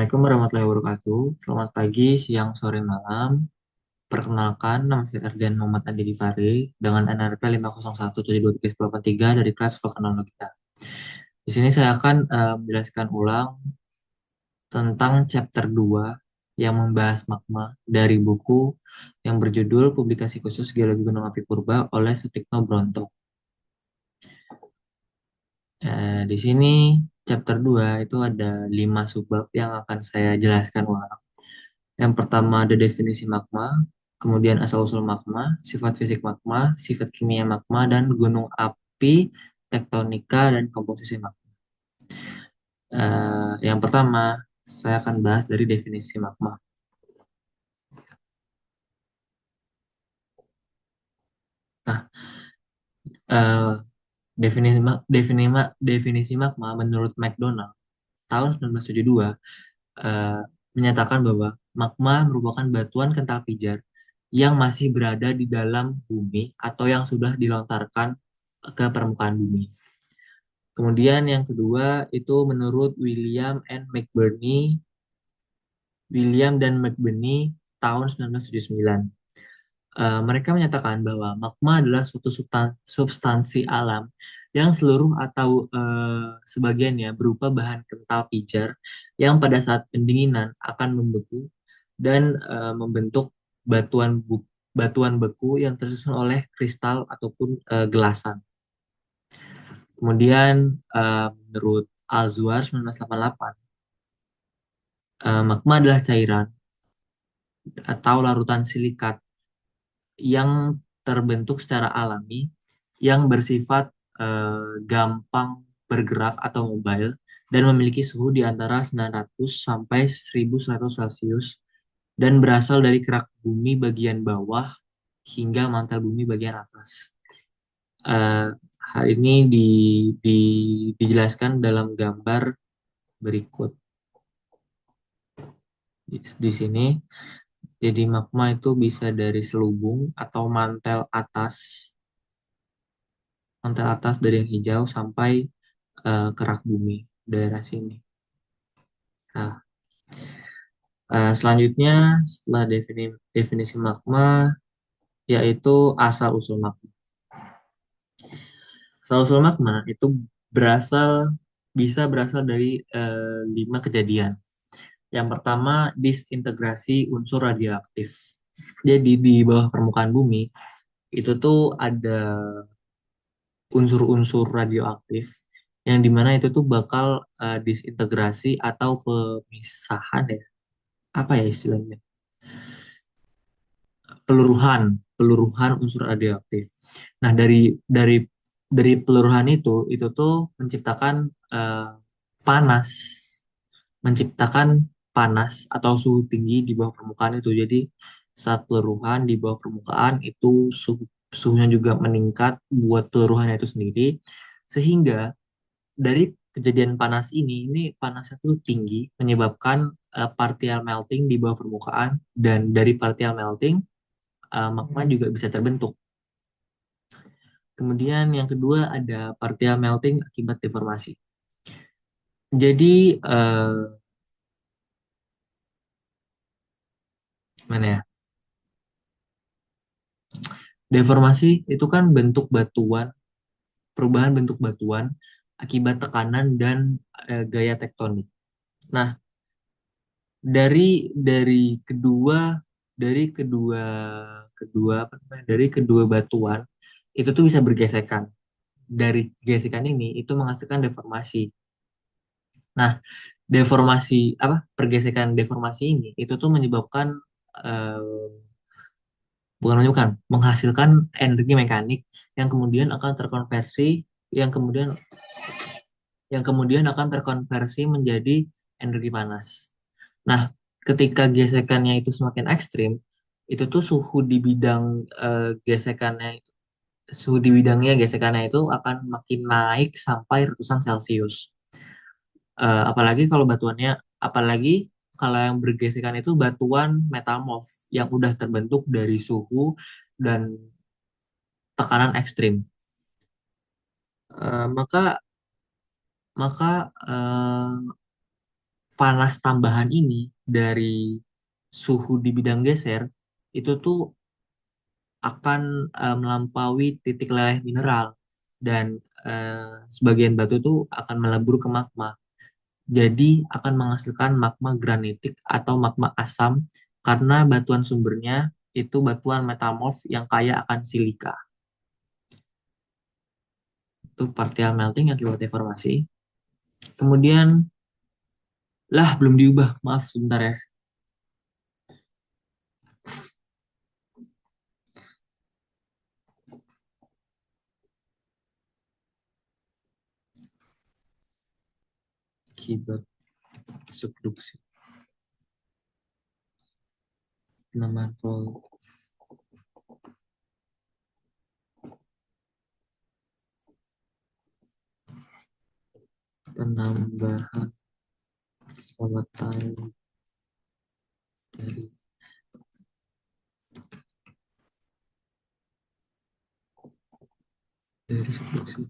Assalamualaikum warahmatullahi wabarakatuh. Selamat pagi, siang, sore, malam. Perkenalkan, nama saya Erdian Muhammad Andi Gifari dengan NRP 501723083 dari kelas Vulkanologika. Di sini saya akan menjelaskan ulang tentang chapter 2 yang membahas magma dari buku yang berjudul Publikasi Khusus Geologi Gunung Api Purba oleh Sutikno Bronto. Di sini chapter 2 itu ada 5 subbab yang akan saya jelaskan ulang. Yang pertama ada definisi magma, kemudian asal-usul magma, sifat fisik magma, sifat kimia magma, dan gunung api, tektonika, dan komposisi magma. Yang pertama, saya akan bahas dari definisi magma. Nah, eh, definisi magma menurut McDonald tahun 1972 eh, menyatakan bahwa magma merupakan batuan kental pijar yang masih berada di dalam bumi atau yang sudah dilontarkan ke permukaan bumi. Kemudian yang kedua itu menurut William dan McBurney tahun 1979. Mereka menyatakan bahwa magma adalah suatu substansi alam yang seluruh atau sebagiannya berupa bahan kental pijar yang pada saat pendinginan akan membeku dan membentuk batuan beku yang tersusun oleh kristal ataupun gelasan. Kemudian menurut Alzuar 1988, magma adalah cairan atau larutan silikat yang terbentuk secara alami yang bersifat gampang bergerak atau mobile dan memiliki suhu di antara 900 sampai 1100 Celcius dan berasal dari kerak bumi bagian bawah hingga mantel bumi bagian atas. Eh, Hal ini dijelaskan dalam gambar berikut. Di sini, jadi magma itu bisa dari selubung atau mantel atas dari yang hijau sampai kerak bumi daerah sini. Nah, selanjutnya setelah definisi magma yaitu asal usul magma. Asal usul magma itu bisa berasal dari 5 kejadian. Yang pertama, disintegrasi unsur radioaktif. Jadi di bawah permukaan bumi itu tuh ada unsur-unsur radioaktif yang dimana itu tuh bakal disintegrasi atau pemisahan ya, apa ya istilahnya, peluruhan peluruhan unsur radioaktif. Nah, dari peluruhan itu tuh eh, panas menciptakan panas atau suhu tinggi di bawah permukaan itu. Jadi saat peluruhan di bawah permukaan itu suhunya juga meningkat buat peluruhannya itu sendiri, sehingga dari kejadian panas ini panasnya tuh tinggi menyebabkan partial melting di bawah permukaan, dan dari partial melting magma juga bisa terbentuk. Kemudian yang kedua ada partial melting akibat deformasi. Jadi mana ya? Deformasi itu kan perubahan bentuk batuan akibat tekanan dan gaya tektonik. Nah, dari kedua dari kedua kedua apa namanya? Dari kedua batuan itu tuh bisa bergesekan. Dari gesekan ini itu menghasilkan deformasi. Nah, pergesekan deformasi ini itu tuh eh, menghasilkan energi mekanik yang kemudian akan terkonversi yang kemudian yang kemudian akan terkonversi menjadi energi panas. Nah, ketika gesekannya itu semakin ekstrim, itu tuh suhu di bidangnya gesekannya itu akan makin naik sampai ratusan Celcius. Apalagi apalagi kalau yang bergesekan itu batuan metamorf yang udah terbentuk dari suhu dan tekanan ekstrim. Eh, maka maka panas tambahan ini dari suhu di bidang geser itu tuh akan melampaui titik leleh mineral dan sebagian batu tuh akan melebur ke magma. Jadi akan menghasilkan magma granitik atau magma asam karena batuan sumbernya itu batuan metamorf yang kaya akan silika. Itu partial melting akibat deformasi. Kemudian, lah belum diubah, maaf sebentar ya. Akibat subduksi, penambahan vol, penambahan volatile dari subduksi.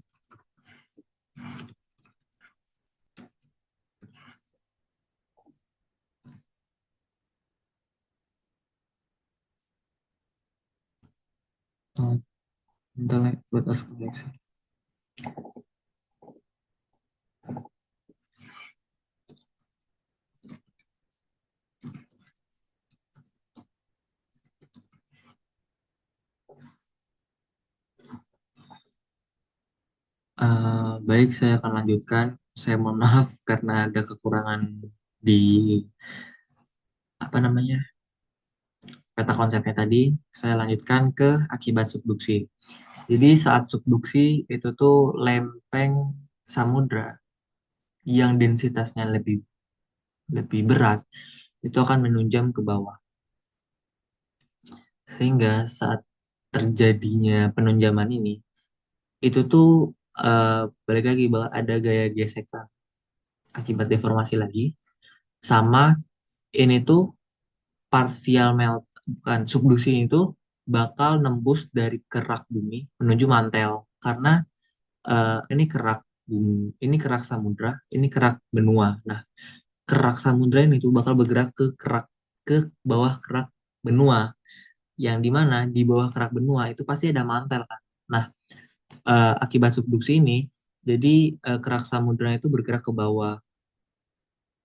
Oh, bentar ya, buat harus koneksi. Baik, saya akan lanjutkan. Saya mohon maaf karena ada kekurangan di apa namanya peta konsepnya tadi. Saya lanjutkan ke akibat subduksi. Jadi saat subduksi itu tuh lempeng samudra yang densitasnya lebih lebih berat itu akan menunjam ke bawah. Sehingga saat terjadinya penunjaman ini itu tuh eh, balik lagi bahwa ada gaya gesekan akibat deformasi lagi sama ini tuh partial melt bukan subduksi itu bakal nembus dari kerak bumi menuju mantel karena ini kerak bumi, ini kerak samudra, ini kerak benua. Nah, kerak samudra ini tuh bakal bergerak ke bawah kerak benua yang dimana di bawah kerak benua itu pasti ada mantel kan. Nah, akibat subduksi ini jadi kerak samudra itu bergerak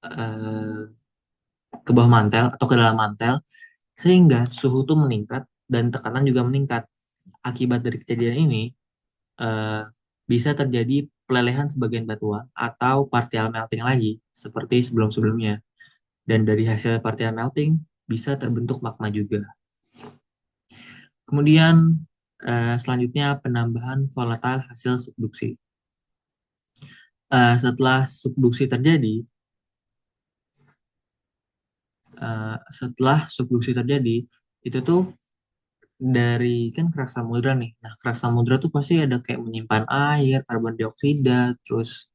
eh, ke bawah mantel atau ke dalam mantel sehingga suhu tuh meningkat dan tekanan juga meningkat. Akibat dari kejadian ini eh, bisa terjadi pelelehan sebagian batuan atau partial melting lagi seperti sebelum-sebelumnya. Dan dari hasil partial melting bisa terbentuk magma juga. Kemudian selanjutnya penambahan volatile hasil subduksi. Setelah subduksi terjadi, itu tuh dari kan kerak samudra nih. Nah, kerak samudra tuh pasti ada kayak menyimpan air, karbon dioksida, terus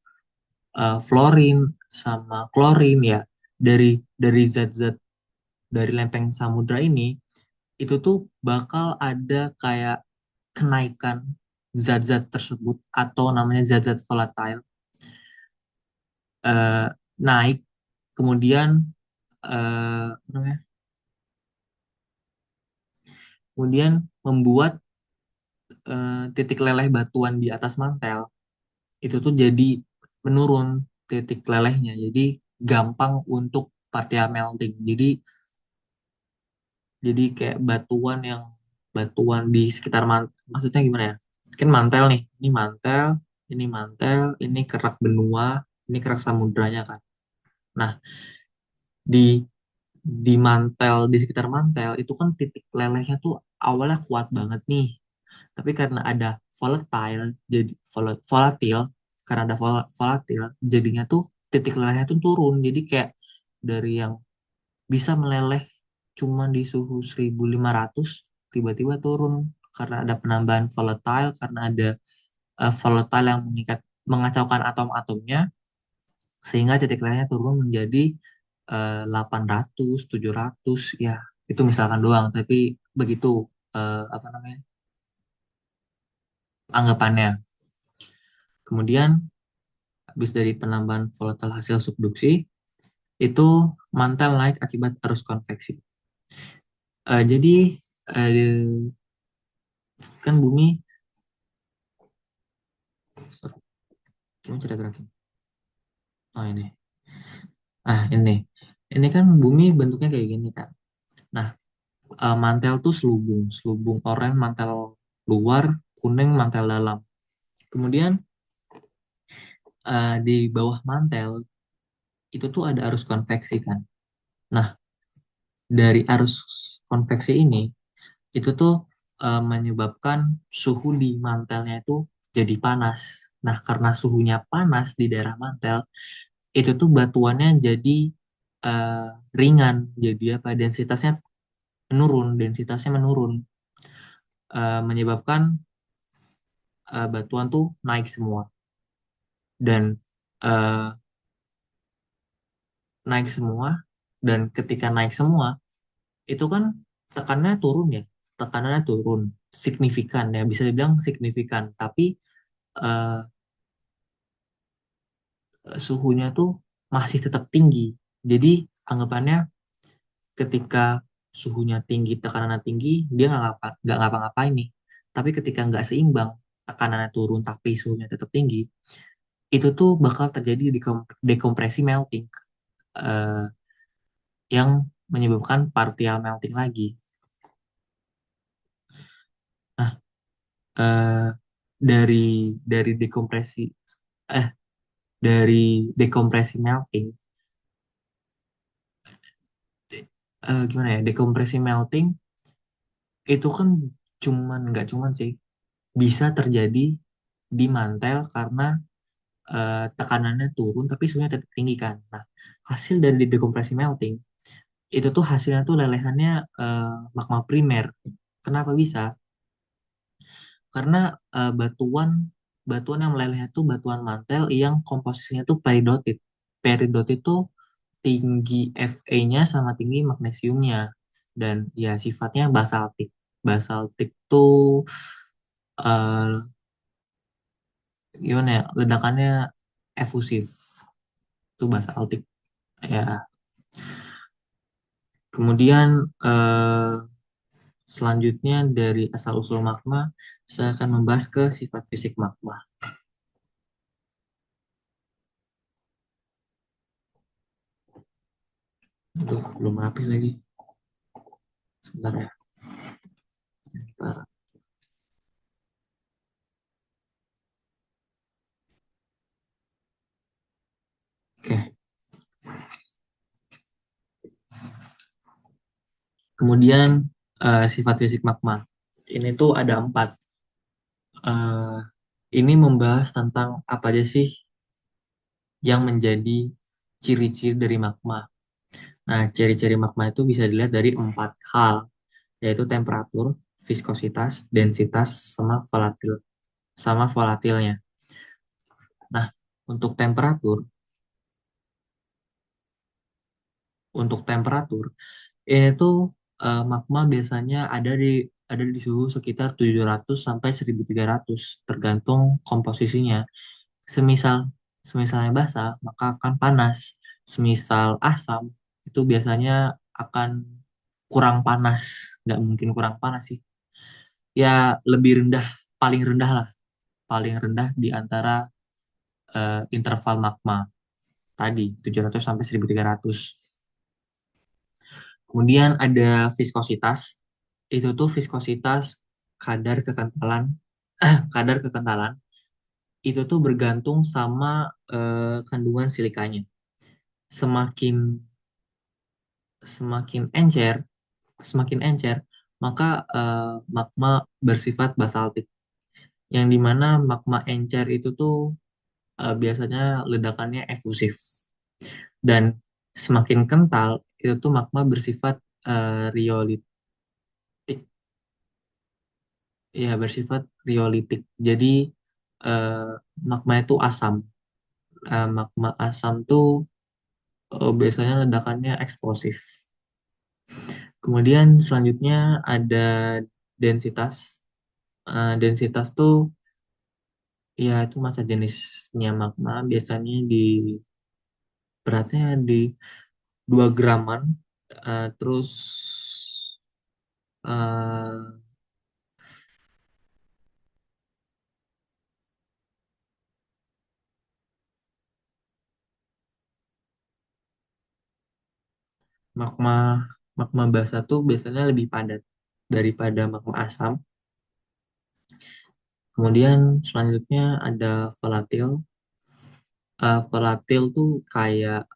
fluorin sama klorin ya. Dari zat-zat dari lempeng samudra ini itu tuh bakal ada kayak kenaikan zat-zat tersebut atau namanya zat-zat volatile eh, naik kemudian apa namanya? Kemudian membuat titik leleh batuan di atas mantel itu tuh jadi menurun titik lelehnya. Jadi gampang untuk partial melting. Jadi kayak batuan di sekitar maksudnya gimana ya? Kan mantel nih, ini mantel, ini kerak benua, ini kerak samudranya kan. Nah, di di sekitar mantel itu kan titik lelehnya tuh awalnya kuat banget nih. Tapi karena ada volatile, jadi volatil, karena ada volatil, jadinya tuh titik lelehnya tuh turun. Jadi kayak dari yang bisa meleleh cuma di suhu 1500 tiba-tiba turun karena ada penambahan volatile, karena ada volatile yang mengacaukan atom-atomnya sehingga titik lelehnya turun menjadi 800, 700 ya. Itu misalkan doang, tapi begitu apa namanya? Anggapannya. Kemudian habis dari penambahan volatile hasil subduksi, itu mantel naik akibat arus konveksi. Jadi kan bumi, sorry, cuma cerita gerakin. Oh ini, ini kan bumi bentuknya kayak gini kan. Nah, mantel tuh selubung, selubung oranye mantel luar, kuning mantel dalam. Kemudian di bawah mantel itu tuh ada arus konveksi kan. Nah, dari arus konveksi ini itu tuh menyebabkan suhu di mantelnya itu jadi panas. Nah, karena suhunya panas di daerah mantel, itu tuh batuannya jadi eh, ringan, jadi apa? Densitasnya menurun, menyebabkan batuan tuh naik semua dan eh, naik semua dan ketika naik semua itu kan tekanannya turun ya, tekanannya turun signifikan ya, bisa dibilang signifikan, tapi eh, suhunya tuh masih tetap tinggi. Jadi anggapannya ketika suhunya tinggi, tekanannya tinggi, dia nggak ngapa-ngapain nih. Tapi ketika nggak seimbang, tekanannya turun tapi suhunya tetap tinggi, itu tuh bakal terjadi dekompresi melting, eh, yang menyebabkan partial melting lagi. Nah, eh, dari dari dekompresi eh dari dekompresi melting, gimana ya? Dekompresi melting itu kan nggak cuman sih bisa terjadi di mantel karena tekanannya turun tapi suhunya tetap tinggi kan. Nah, hasil dari dekompresi melting itu tuh hasilnya tuh lelehannya magma primer. Kenapa bisa? Karena batuan batuan yang meleleh itu batuan mantel yang komposisinya tuh peridotit. Peridotit itu tinggi Fe-nya sama tinggi magnesiumnya dan ya sifatnya basaltik. Basaltik tuh eh, gimana ya? Ledakannya efusif. Itu basaltik ya. Kemudian eh, selanjutnya dari asal-usul magma, saya akan membahas ke sifat fisik magma. Itu belum rapi lagi. Sebentar ya. Sebentar. Oke. Kemudian sifat fisik magma. Ini tuh ada 4. Eh, ini membahas tentang apa aja sih yang menjadi ciri-ciri dari magma. Nah, ciri-ciri magma itu bisa dilihat dari 4 hal, yaitu temperatur, viskositas, densitas, sama volatilnya. Nah, untuk temperatur, untuk temperatur ini tuh magma biasanya ada di suhu sekitar 700 sampai 1300 tergantung komposisinya. Semisal Semisalnya basah, maka akan panas. Semisal asam, itu biasanya akan kurang panas. Nggak mungkin kurang panas sih. Ya, lebih rendah, paling rendah lah. Paling rendah di antara interval magma tadi, 700 sampai 1300. Kemudian ada viskositas. Itu tuh viskositas kadar kekentalan, kadar kekentalan itu tuh bergantung sama kandungan silikanya. Semakin semakin encer, semakin encer, maka magma bersifat basaltik. Yang dimana magma encer itu tuh biasanya ledakannya efusif. Dan semakin kental itu tuh magma bersifat riolitik, ya bersifat riolitik. Jadi eh, magma itu asam. Magma asam tuh biasanya ledakannya eksplosif. Kemudian selanjutnya ada densitas. Densitas tuh ya itu masa jenisnya magma biasanya beratnya di 2 graman. Terus eh, magma magma basah tuh biasanya lebih padat daripada magma asam. Kemudian selanjutnya ada volatil. Volatil tuh kayak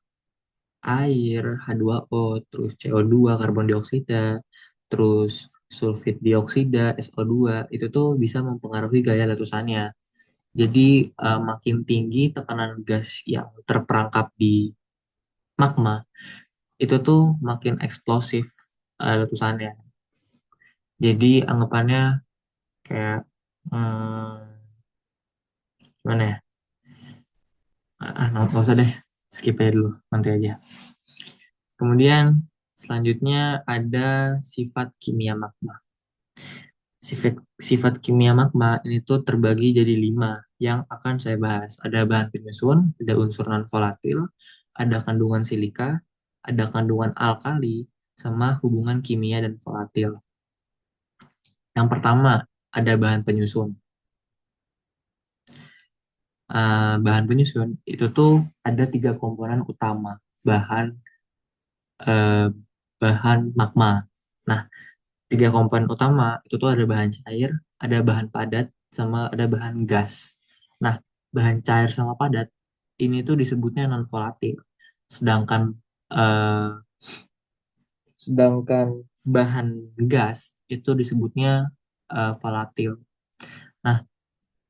air, H2O, terus CO2, karbon dioksida, terus sulfit dioksida, SO2, itu tuh bisa mempengaruhi gaya letusannya. Jadi makin tinggi tekanan gas yang terperangkap di magma, itu tuh makin eksplosif letusannya. Jadi anggapannya kayak gimana ya? Nggak usah deh, skip aja dulu, nanti aja. Kemudian selanjutnya ada sifat kimia magma. Sifat, sifat kimia magma ini tuh terbagi jadi 5 yang akan saya bahas. Ada bahan penyusun, ada unsur non-volatil, ada kandungan silika, ada kandungan alkali, sama hubungan kimia dan volatil. Yang pertama, ada bahan penyusun. Bahan penyusun itu tuh ada 3 komponen utama bahan eh, bahan magma. Nah, 3 komponen utama itu tuh ada bahan cair, ada bahan padat, sama ada bahan gas. Nah, bahan cair sama padat ini tuh disebutnya non volatil. Sedangkan eh, sedangkan bahan gas itu disebutnya volatil. Nah,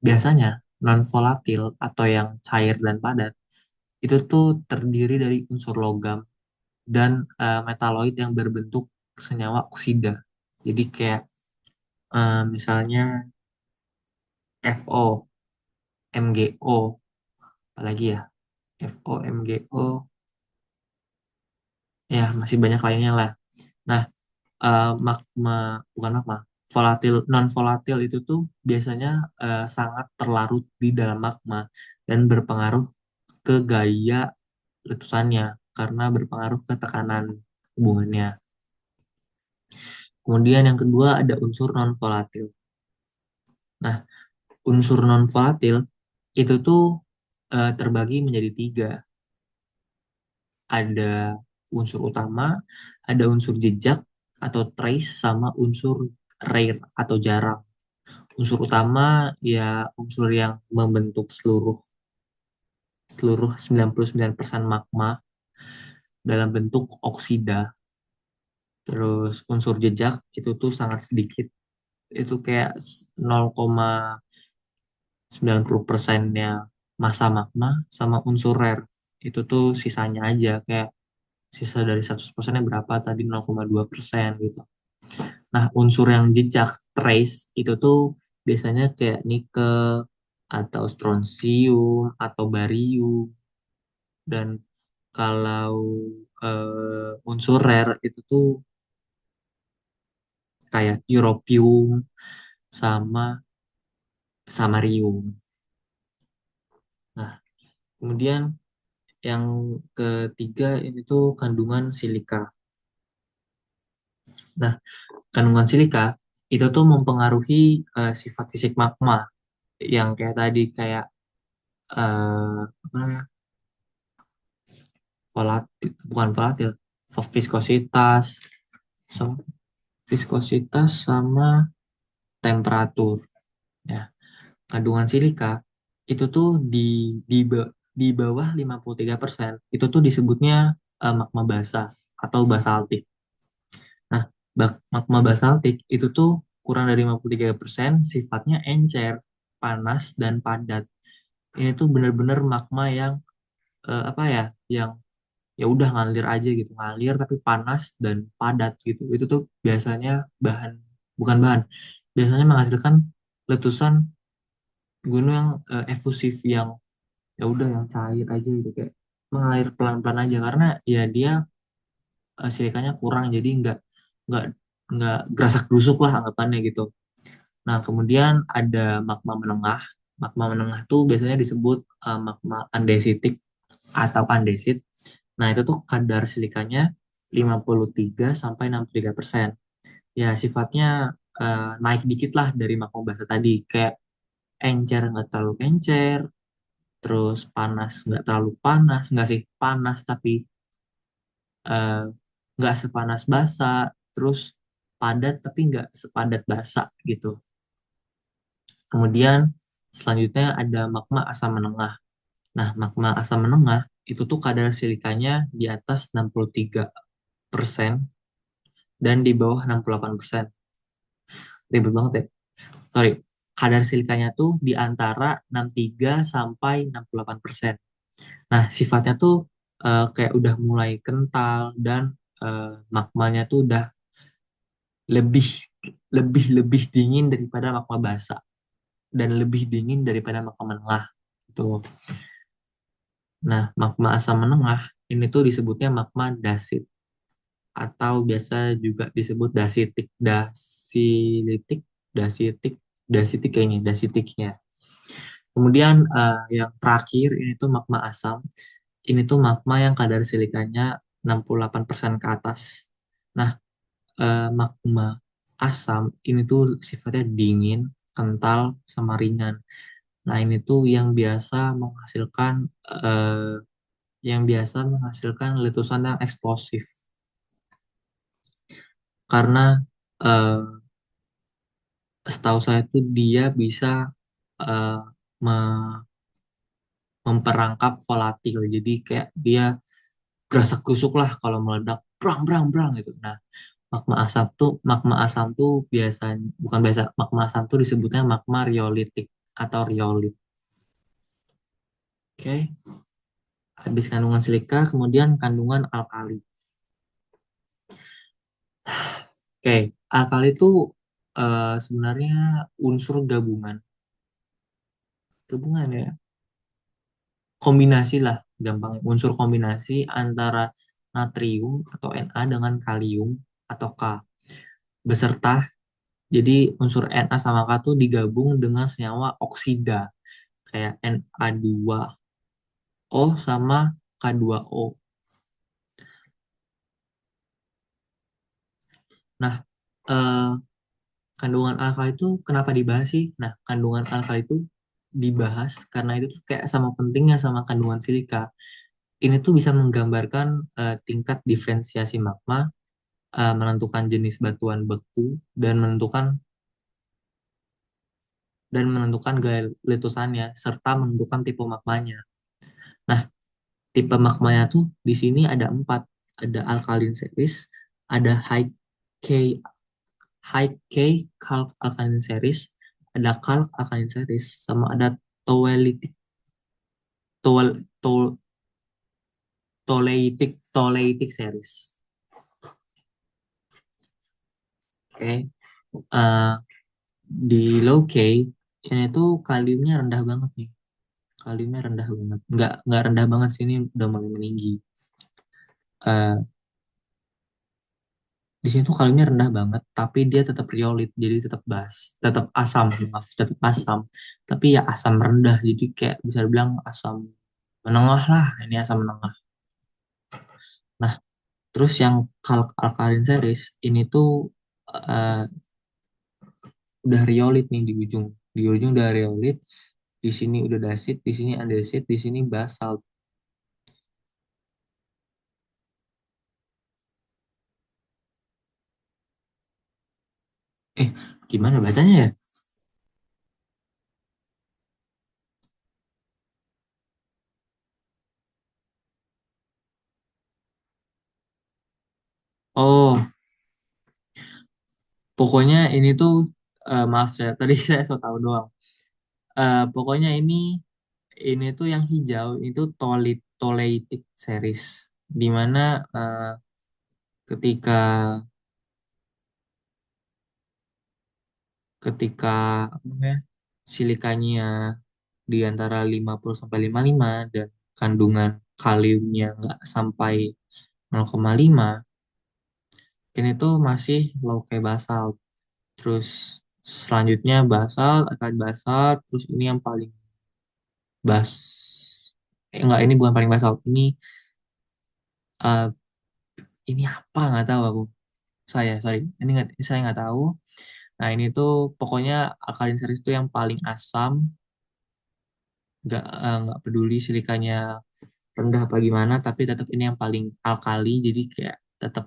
biasanya non volatil atau yang cair dan padat itu tuh terdiri dari unsur logam dan metaloid yang berbentuk senyawa oksida. Jadi kayak misalnya FO, MgO, apalagi ya, FO, MgO, ya masih banyak lainnya lah. Nah, magma, bukan magma, volatil, non volatil itu tuh biasanya sangat terlarut di dalam magma dan berpengaruh ke gaya letusannya karena berpengaruh ke tekanan hubungannya. Kemudian yang kedua ada unsur non volatil. Nah, unsur non volatil itu tuh terbagi menjadi 3. Ada unsur utama, ada unsur jejak atau trace, sama unsur rare atau jarang. Unsur utama ya unsur yang membentuk seluruh seluruh 99% magma dalam bentuk oksida. Terus unsur jejak itu tuh sangat sedikit. Itu kayak 0,90%-nya massa magma, sama unsur rare. Itu tuh sisanya aja, kayak sisa dari 100%-nya berapa tadi, 0,2% gitu. Nah, unsur yang jejak trace itu tuh biasanya kayak nikel atau strontium atau barium. Dan kalau unsur rare itu tuh kayak europium sama samarium. Nah, kemudian yang ketiga ini tuh kandungan silika. Nah, kandungan silika itu tuh mempengaruhi sifat fisik magma yang kayak tadi, kayak apa namanya, volatil, bukan volatil, viskositas, sama sama temperatur. Ya, kandungan silika itu tuh di bawah 53% itu tuh disebutnya magma basah atau basaltik. Nah, magma basaltik itu tuh kurang dari 53% sifatnya encer, panas dan padat. Ini tuh bener-bener magma yang apa ya, yang ya udah ngalir aja gitu, ngalir tapi panas dan padat gitu. Itu tuh biasanya bahan, bukan bahan, biasanya menghasilkan letusan gunung yang efusif, yang ya udah yang cair aja gitu, kayak mengalir pelan-pelan aja karena ya dia silikanya kurang, jadi nggak nggak gerasak gerusuk lah anggapannya gitu. Nah, kemudian ada magma menengah. Magma menengah tuh biasanya disebut magma andesitik atau andesit. Nah, itu tuh kadar silikanya 53 sampai 63%. Ya, sifatnya naik dikit lah dari magma basa tadi. Kayak encer nggak terlalu encer, terus panas nggak terlalu panas, nggak sih panas tapi eh, nggak sepanas basa, terus padat tapi nggak sepadat basa gitu. Kemudian selanjutnya ada magma asam menengah. Nah, magma asam menengah itu tuh kadar silikanya di atas 63% dan di bawah 68%. Ribet banget ya. Sorry, kadar silikanya tuh di antara 63 sampai 68%. Nah, sifatnya tuh kayak udah mulai kental dan magmanya tuh udah lebih lebih dingin daripada magma basa dan lebih dingin daripada magma menengah. Tuh. Nah, magma asam menengah ini tuh disebutnya magma dasit atau biasa juga disebut dasitik, dasilitik, dasitik, dasitik kayaknya, dasitiknya. Kemudian yang terakhir ini tuh magma asam. Ini tuh magma yang kadar silikanya 68% ke atas. Nah, magma asam ini tuh sifatnya dingin, kental, sama ringan. Nah, ini tuh eh, yang biasa menghasilkan letusan yang eksplosif. Karena eh, setahu saya tuh dia bisa eh, me- memperangkap volatil. Jadi kayak dia gerasak gerusuk lah kalau meledak, brang brang brang gitu. Nah, magma asam tuh biasanya bukan biasa magma asam tuh disebutnya magma riolitik atau riolit. Oke, habis kandungan silika, kemudian kandungan alkali. Oke, alkali itu sebenarnya unsur gabungan, gabungan ya, kombinasi lah, gampang. Unsur kombinasi antara natrium atau Na dengan kalium atau K beserta. Jadi unsur Na sama K tuh digabung dengan senyawa oksida kayak Na2O sama K2O. Nah, eh, kandungan alkali itu kenapa dibahas sih? Nah, kandungan alkali itu dibahas karena itu tuh kayak sama pentingnya sama kandungan silika. Ini tuh bisa menggambarkan tingkat diferensiasi magma, menentukan jenis batuan beku, dan menentukan gaya letusannya serta menentukan tipe magmanya. Nah, tipe magmanya tuh di sini ada empat. Ada alkaline series, ada high K calc alkaline series, ada calc alkaline series, sama ada tholeiitic tol, tol, tholeiitic series. Oke. Eh, di low K ini tuh kaliumnya rendah banget nih. Kaliumnya rendah banget. Nggak rendah banget sih, ini udah mulai meninggi. Eh, di sini tuh kaliumnya rendah banget, tapi dia tetap riolit, jadi tetap asam, maaf, tetap asam. Tapi ya asam rendah, jadi kayak bisa dibilang asam menengah lah, ini asam menengah. Nah, terus yang alkaline series ini tuh eh, udah riolit nih di ujung. Di ujung udah riolit, di sini udah dasit, di sini andesit, di sini basalt. Eh, gimana bacanya ya? Oh, pokoknya ini tuh maaf saya tadi saya so tahu doang. Pokoknya ini tuh yang hijau itu Toleitic series, di mana ketika ketika apa namanya, silikanya di antara 50 sampai 55 dan kandungan kaliumnya nggak sampai 0,5, ini tuh masih low K basal. Terus selanjutnya basal, akan basal, terus ini yang paling bas enggak, ini bukan paling basal, ini Eh, ini apa nggak tahu aku. Sorry, ini nggak, saya nggak tahu. Nah ini tuh pokoknya alkalin series itu yang paling asam, nggak peduli silikanya rendah apa gimana, tapi tetap ini yang paling alkali, jadi kayak tetap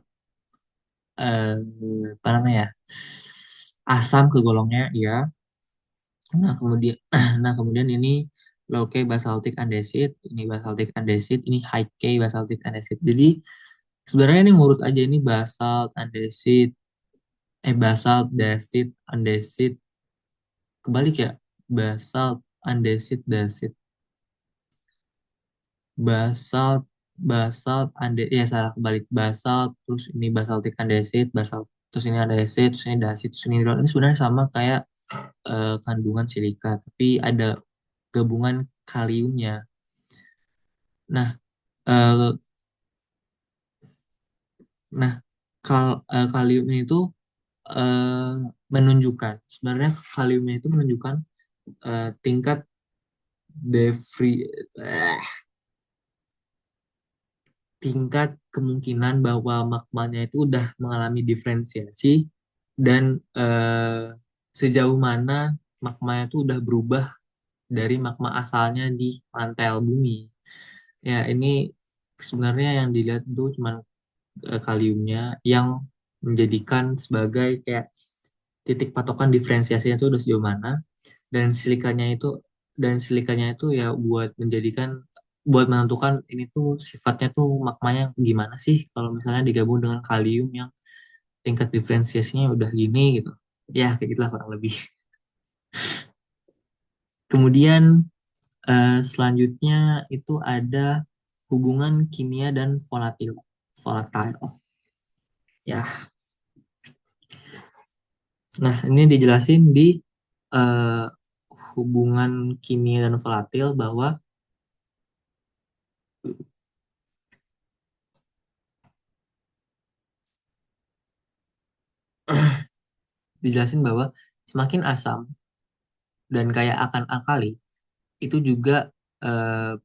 eh, apa namanya ya, asam kegolongnya ya. Nah kemudian nah kemudian ini low K basaltic andesit, ini basaltic andesit, ini high K basaltic andesit. Jadi sebenarnya ini ngurut aja, ini basalt andesit, basalt dasit andesit, kebalik ya, basalt andesit dasit, basalt basalt ande ya salah, kebalik, basalt terus ini basaltic andesit, basalt terus ini andesit, terus ini dasit, terus ini hidrol. Ini sebenarnya sama kayak kandungan silika, tapi ada gabungan kaliumnya. Nah, eh, nah kalium ini tuh eh, menunjukkan, sebenarnya kalium ini itu menunjukkan tingkat defri eh, tingkat kemungkinan bahwa magmanya itu udah mengalami diferensiasi, dan sejauh mana magmanya itu udah berubah dari magma asalnya di mantel bumi. Ya, ini sebenarnya yang dilihat itu cuma kaliumnya, yang menjadikan sebagai kayak titik patokan diferensiasinya itu udah sejauh mana, dan silikanya itu ya buat menentukan ini tuh sifatnya tuh magmanya gimana sih kalau misalnya digabung dengan kalium yang tingkat diferensiasinya udah gini gitu. Ya, kayak gitulah kurang lebih. Kemudian selanjutnya itu ada hubungan kimia dan volatil. Volatile. Ya. Nah, ini dijelasin di eh, hubungan kimia dan volatil bahwa dijelasin bahwa semakin asam dan kaya akan alkali, itu juga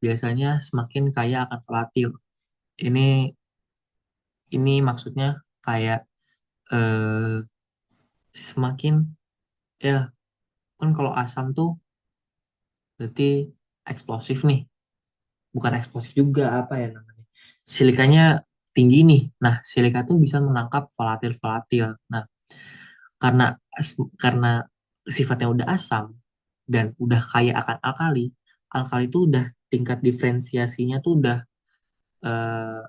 biasanya semakin kaya akan volatil. Ini maksudnya kayak eh, semakin, ya kan kalau asam tuh berarti eksplosif nih. Bukan eksplosif juga, apa ya namanya? Silikanya tinggi nih. Nah, silika tuh bisa menangkap volatil-volatil. Nah, karena karena sifatnya udah asam dan udah kaya akan alkali, alkali itu udah tingkat diferensiasinya tuh udah eh,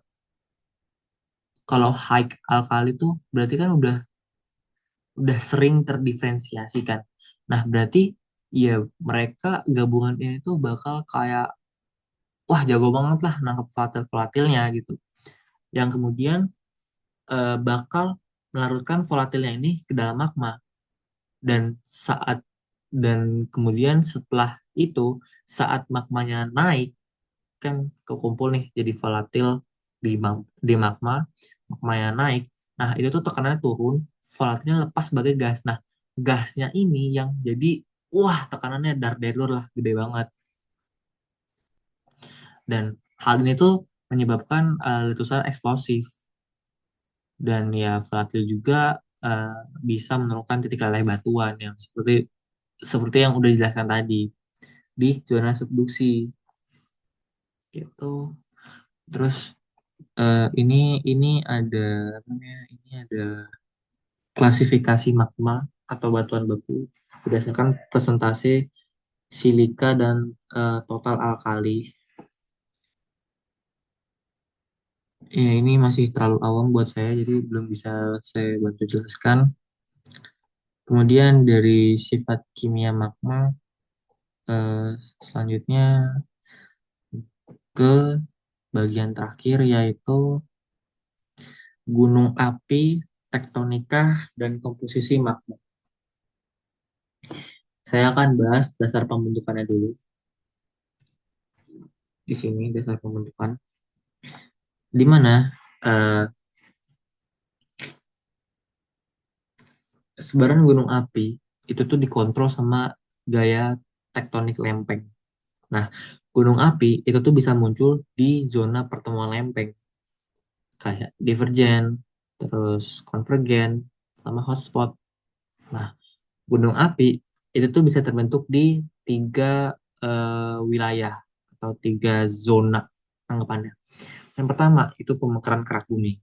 kalau high alkali tuh berarti kan udah sering terdiferensiasikan. Nah, berarti ya mereka gabungan ini tuh bakal kayak wah jago banget lah nangkep volatil-volatilnya gitu. Yang kemudian bakal melarutkan volatilnya ini ke dalam magma, dan saat dan kemudian setelah itu, saat magmanya naik, kan kekumpul nih jadi volatil di magma, magmanya naik. Nah, itu tuh tekanannya turun, volatilnya lepas sebagai gas. Nah, gasnya ini yang jadi wah tekanannya dar derur lah, gede banget. Dan hal ini tuh menyebabkan letusan eksplosif, dan ya volatil juga eh, bisa menurunkan titik leleh batuan yang seperti seperti yang udah dijelaskan tadi di zona subduksi gitu. Terus ini ada apa namanya? Ini ada klasifikasi magma atau batuan beku berdasarkan presentasi silika dan total alkali. Ya, ini masih terlalu awam buat saya, jadi belum bisa saya bantu jelaskan. Kemudian dari sifat kimia magma, eh, selanjutnya ke bagian terakhir, yaitu gunung api, tektonika, dan komposisi magma. Saya akan bahas dasar pembentukannya dulu. Di sini dasar pembentukan, di mana eh, sebaran gunung api itu tuh dikontrol sama gaya tektonik lempeng. Nah, gunung api itu tuh bisa muncul di zona pertemuan lempeng. kayak divergen, terus konvergen, sama hotspot. Nah, gunung api itu tuh bisa terbentuk di tiga wilayah atau tiga zona anggapannya. Yang pertama itu pemekaran kerak bumi.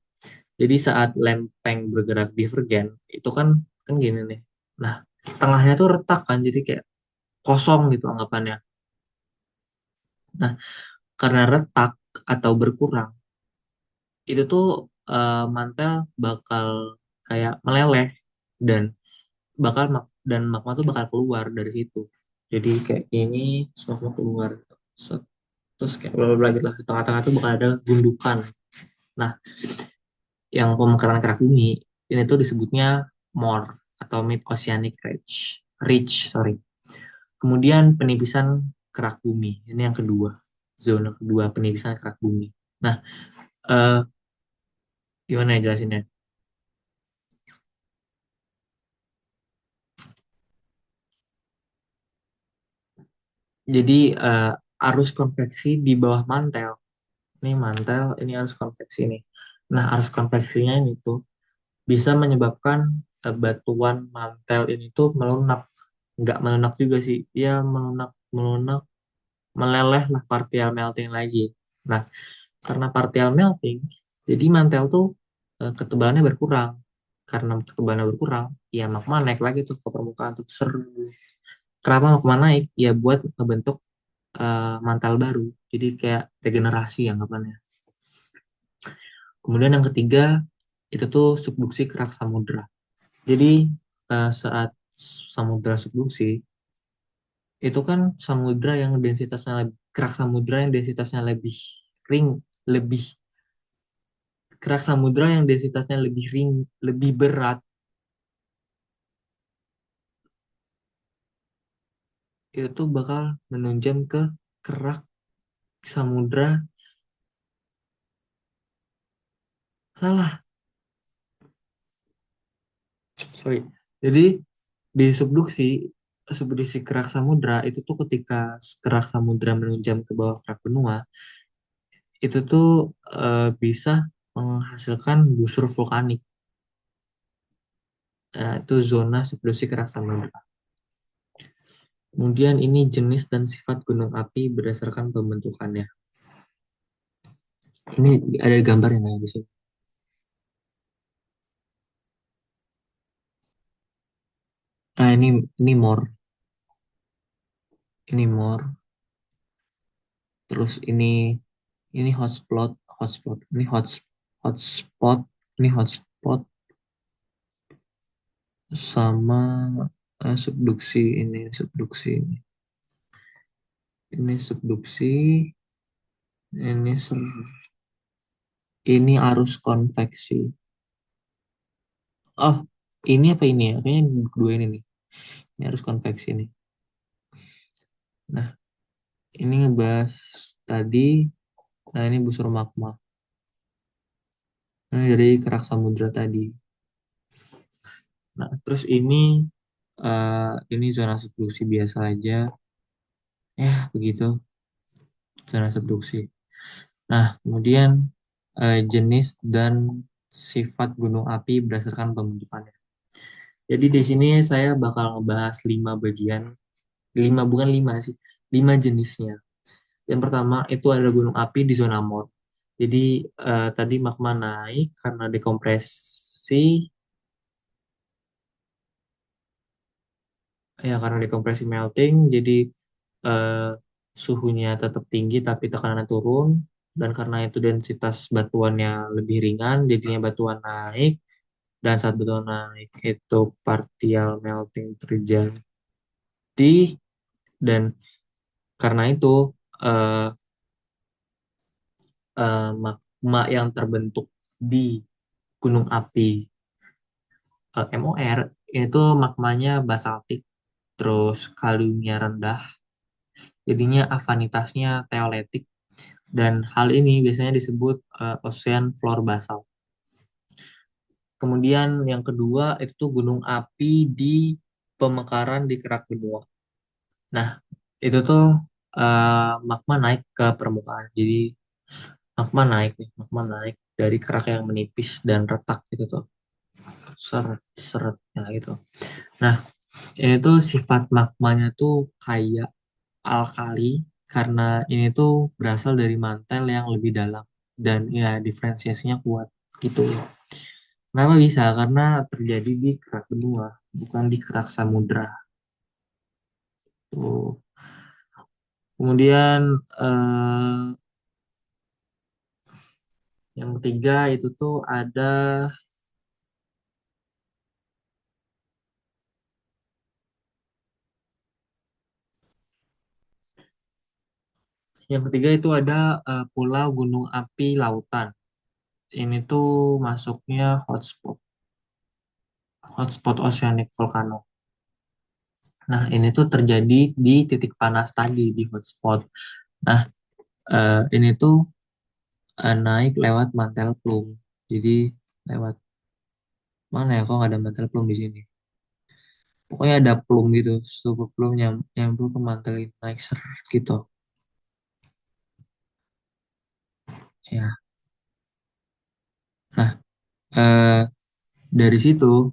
Jadi saat lempeng bergerak divergen, itu kan gini nih. Nah, tengahnya tuh retak kan, jadi kayak kosong gitu anggapannya. Nah, karena retak atau berkurang, itu tuh mantel bakal kayak meleleh dan dan magma tuh bakal keluar dari situ. Jadi kayak ini magma keluar. Set, terus kayak bla bla bla gitu lah. Di tengah-tengah tuh bakal ada gundukan. Nah, yang pemekaran kerak bumi ini tuh disebutnya MOR atau Mid Oceanic Ridge. Sorry. Kemudian penipisan kerak bumi. Ini yang kedua. Zona kedua penipisan kerak bumi. Nah, eh, gimana ya jelasinnya? Jadi arus konveksi di bawah mantel. Ini mantel, ini arus konveksi nih. Nah, arus konveksinya ini tuh bisa menyebabkan batuan mantel ini tuh melunak. Nggak melunak juga sih. Ya, melunak, melunak, meleleh lah partial melting lagi. Nah, karena partial melting, jadi mantel tuh ketebalannya berkurang. Karena ketebalannya berkurang, ya magma naik lagi tuh ke permukaan tuh. Kenapa magma naik? Ya buat membentuk mantel baru. Jadi kayak regenerasi anggapannya. Kemudian yang ketiga itu tuh subduksi kerak samudra. Jadi saat samudra subduksi itu kan samudra yang densitasnya lebih, kerak samudra yang densitasnya lebih ring, lebih kerak samudra yang densitasnya lebih lebih berat itu tuh bakal menunjam ke kerak samudra salah, sorry. Jadi di subduksi kerak samudra itu tuh ketika kerak samudra menunjam ke bawah kerak benua itu tuh bisa menghasilkan busur vulkanik. Itu zona subduksi kerak samudra. Kemudian ini jenis dan sifat gunung api berdasarkan pembentukannya. Ini ada gambarnya nggak ya di sini? Ini more, ini more. Terus ini hotspot, hotspot, ini hotspot sama subduksi ini subduksi, ini ini arus konveksi. Oh, ini apa ini ya? Kayaknya dua ini nih. Ini arus konveksi nih. Nah, ini ngebahas tadi. Nah, ini busur magma. Nah, dari kerak samudra tadi. Nah, terus ini zona subduksi biasa aja. Ya, begitu zona subduksi. Nah, kemudian jenis dan sifat gunung api berdasarkan pembentukannya. Jadi di sini saya bakal ngebahas 5 bagian, bukan lima sih, 5 jenisnya. Yang pertama itu ada gunung api di zona MOR. Jadi tadi magma naik karena dekompresi, ya karena dekompresi melting, jadi eh, suhunya tetap tinggi tapi tekanannya turun, dan karena itu densitas batuannya lebih ringan, jadinya batuan naik, dan saat batuan naik itu partial melting terjadi, dan karena itu eh, magma yang terbentuk di gunung api MOR itu magmanya basaltik, terus kaliumnya rendah, jadinya afinitasnya teoletik, dan hal ini biasanya disebut ocean floor basalt. Kemudian yang kedua itu tuh gunung api di pemekaran di kerak benua. Nah, itu tuh magma naik ke permukaan. Jadi magma naik dari kerak yang menipis dan retak gitu tuh. Seret, seret, ya gitu. Nah, ini tuh sifat magmanya tuh kayak alkali karena ini tuh berasal dari mantel yang lebih dalam dan ya diferensiasinya kuat gitu. Kenapa bisa? Karena terjadi di kerak benua, bukan di kerak samudra. Tuh. Kemudian eh, yang ketiga itu tuh ada yang ketiga itu ada Pulau Gunung Api Lautan. Ini tuh masuknya hotspot oceanic volcano. Nah, ini tuh terjadi di titik panas tadi di hotspot. Nah, ini tuh naik lewat mantel plume. Jadi lewat mana ya? Kok nggak ada mantel plume di sini? Pokoknya ada plume gitu, super plume nyambung ke mantel itu naik seret gitu. Ya, nah eh, dari situ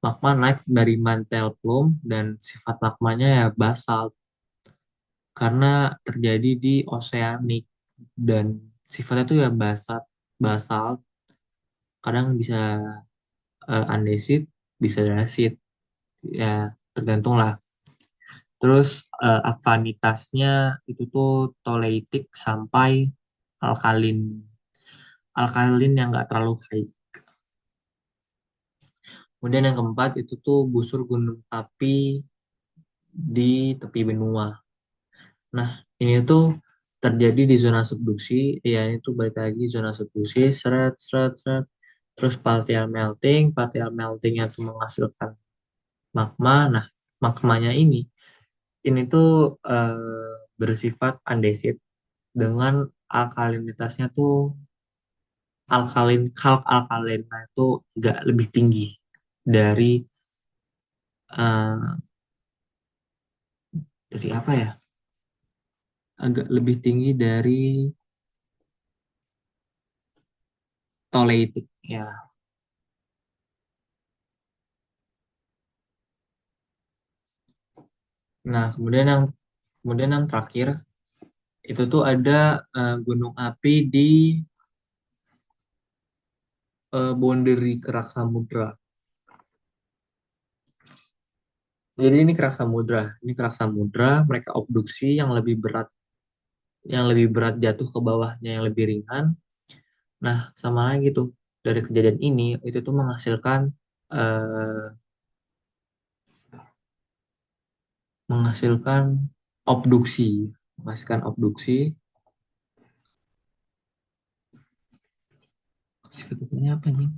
magma naik dari mantel plume dan sifat magmanya ya basalt karena terjadi di oceanic dan sifatnya tuh ya basalt kadang bisa andesit, bisa dasit, ya tergantung lah. Terus afinitasnya itu tuh toleitik sampai alkalin, alkalin yang nggak terlalu high. Kemudian yang keempat itu tuh busur gunung api di tepi benua. Nah, ini tuh terjadi di zona subduksi, ya ini tuh balik lagi zona subduksi, seret, seret, seret. Terus partial meltingnya tuh menghasilkan magma. Nah, magmanya ini tuh bersifat andesit dengan alkalinitasnya tuh kalk alkalinnya itu agak lebih tinggi dari eh, dari apa ya? Agak lebih tinggi dari toleitik ya. Nah, kemudian yang terakhir itu tuh ada gunung api di boundary kerak samudra. Jadi ini kerak samudra. Ini kerak samudra, mereka obduksi yang lebih berat jatuh ke bawahnya yang lebih ringan. Nah, sama lagi tuh dari kejadian ini itu tuh eh, menghasilkan obduksi, menghasilkan obduksi. Sifatnya apa nih?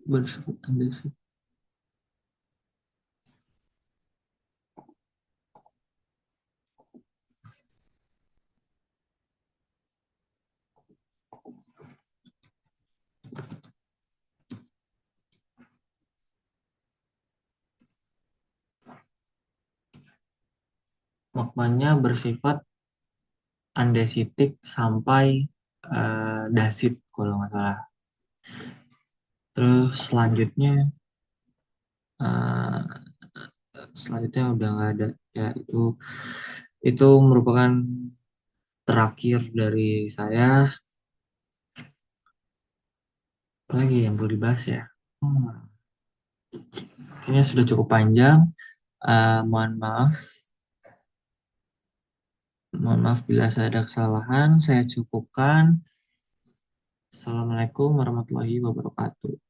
Bersifat andesit. Magmanya bersifat andesitik sampai dasit kalau nggak salah. Terus eh, selanjutnya udah nggak ada. Ya itu merupakan terakhir dari saya. Apalagi yang perlu dibahas ya? Hmm, Kayaknya sudah cukup panjang. Mohon maaf Mohon maaf bila saya ada kesalahan. Saya cukupkan. Assalamualaikum warahmatullahi wabarakatuh.